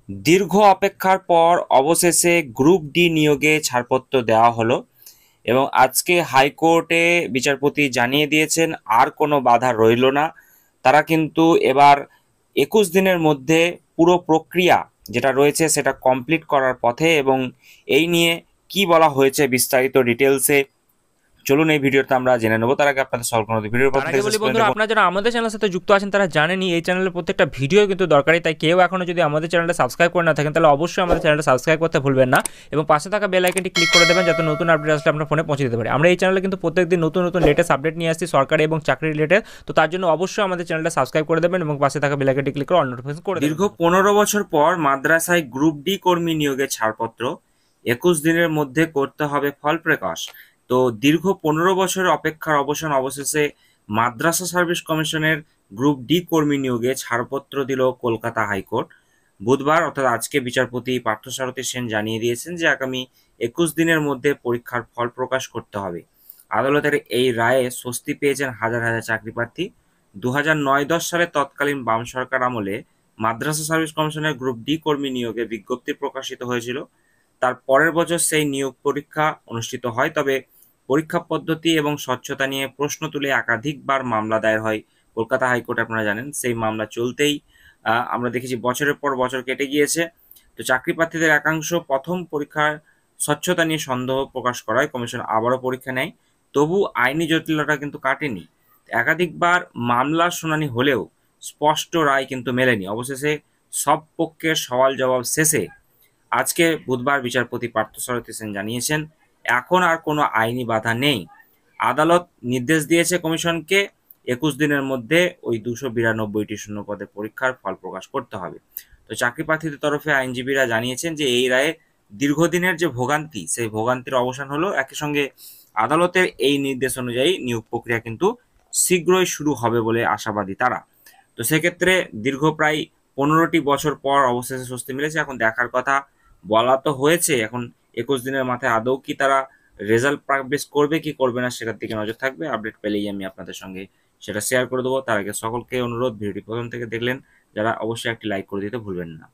দীর্ঘ অপেক্ষার পর অবশেষে গ্রুপ ডি নিয়োগে ছাড়পত্র দেওয়া হলো এবং আজকে হাইকোর্টে বিচারপতি জানিয়ে দিয়েছেন আর কোনো বাধা রইল না। তারা কিন্তু এবার 21 দিনের মধ্যে পুরো প্রক্রিয়া যেটা রয়েছে সেটা কমপ্লিট করার পথে। এবং এই নিয়ে কি বলা হয়েছে বিস্তারিত ডিটেলসে চলুন এই ভিডিওতে আমরা জেনে নেবো। তার আগে আপনাদের সকল কোনো ভিডিওর তার প্রথম আগে থেকে শেষ বলি পর্যন্ত বন্ধুরা, দেখুন। আপনারা যারা আমাদের চ্যানেলের সাথে যুক্ত আছেন তারা জানেনই এই চ্যানেলের প্রত্যেকটা ভিডিও কিন্তু দরকারি, তাই কেউ এখনো যদি আমাদের চ্যানেলটা সাবস্ক্রাইব করে না থাকেন তাহলে অবশ্যই আমাদের চ্যানেলটা সাবস্ক্রাইব করতে ভুলবেন না এবং পাশে থাকা বেল আইকনটি ক্লিক করে দেবেন যাতে নতুন আপডেট আসলে আপনার ফোনে পৌঁছে দিতে পারে। আমরা এই চ্যানেলে কিন্তু প্রত্যেকদিন নতুন নতুন লেটেস্ট আপডেট নিয়ে আসছি সরকারি এবং চাকরি রিলেটেড, তো তার জন্য অবশ্যই আমাদের চ্যানেলটা সাবস্ক্রাইব করে দেবেন এবং পাশে থাকা বেল আইকনটি ক্লিক করে অল নোটিফিকেশন করে দেবেন। দীর্ঘ 15 বছর পর মাদ্রাসায় গ্রুপ ডি কর্মী নিয়োগের ছাড়পত্র 21 দিনের মধ্যে করতে হবে ফল প্রকাশ। তো দীর্ঘ 15 বছরের অপেক্ষার অবসান অবশেষে মাদ্রাসা সার্ভিস কমিশনের গ্রুপ ডি কর্মী নিয়োগে ছাড়পত্র দিল কলকাতা হাইকোর্ট বুধবার, অর্থাৎ আজকে বিচারপতি পার্থসারথী সেন জানিয়ে দিয়েছেন যে আগামী 21 দিনের মধ্যে পরীক্ষার ফল প্রকাশ করতে হবে। আদালতের এই রায়ে স্বস্তি পেয়েছেন হাজার হাজার চাকরি প্রার্থী। 2009-10 সালে তৎকালীন বাম সরকার আমলে মাদ্রাসা সার্ভিস কমিশনের গ্রুপ ডি কর্মী নিয়োগে বিজ্ঞপ্তি প্রকাশিত হয়েছিল। তার পরের বছর সেই নিয়োগ পরীক্ষা অনুষ্ঠিত হয়, তবে পরীক্ষা পদ্ধতি এবং স্বচ্ছতা নিয়ে প্রশ্ন তুলে একাধিকবার মামলা দায়ের হয় কলকাতা হাইকোর্টে। আপনারা জানেন সেই মামলা চলতেই আমরা দেখেছি বছরের পর বছর কেটে গিয়েছে। তো চাকরি প্রার্থীদের একাংশ প্রথম পরীক্ষার স্বচ্ছতা নিয়ে সন্দেহ প্রকাশ করায় কমিশন আবারও পরীক্ষা নেয়। তবু আইনি জটিলতা কিন্তু কাটেনি। একাধিকবার মামলার শুনানি হলেও স্পষ্ট রায় কিন্তু মেলেনি। অবশেষে সব পক্ষের সওয়াল জবাব শেষে আজকে বুধবার বিচারপতি পার্থসারথী সেন জানিয়েছেন এখন আর কোনো আইনি বাধা নেই। আদালত নির্দেশ দিয়েছে কমিশনকে 21 দিনের মধ্যে ওই 292টি শূন্য পদে পরীক্ষার ফল প্রকাশ করতে হবে। তো চাকরি প্রার্থীদের তরফে আইনজীবীরা জানিয়েছেন যে এই রায়ে দীর্ঘদিনের যে ভোগান্তি সেই ভোগান্তির অবসান হলো। একই সঙ্গে আদালতের এই নির্দেশ অনুযায়ী নিয়োগ প্রক্রিয়া কিন্তু শীঘ্রই শুরু হবে বলে আশাবাদী তারা। তো সেক্ষেত্রে দীর্ঘ প্রায় 15টি বছর পর অবশেষে স্বস্তি মিলেছে। এখন দেখার কথা, বলা তো হয়েছে, এখন 21 দিনের মাথায় আদৌ কি তারা রেজাল্ট পাবলিশ করবে কি করবে না সেটার দিকে নজর থাকবে। আপডেট পেলেই আমি আপনাদের সঙ্গে সেটা শেয়ার করে দেবো। তার আগে সকলকে অনুরোধ, ভিডিওটি প্রথম থেকে দেখলেন যারা অবশ্যই একটি লাইক করে দিতে ভুলবেন না।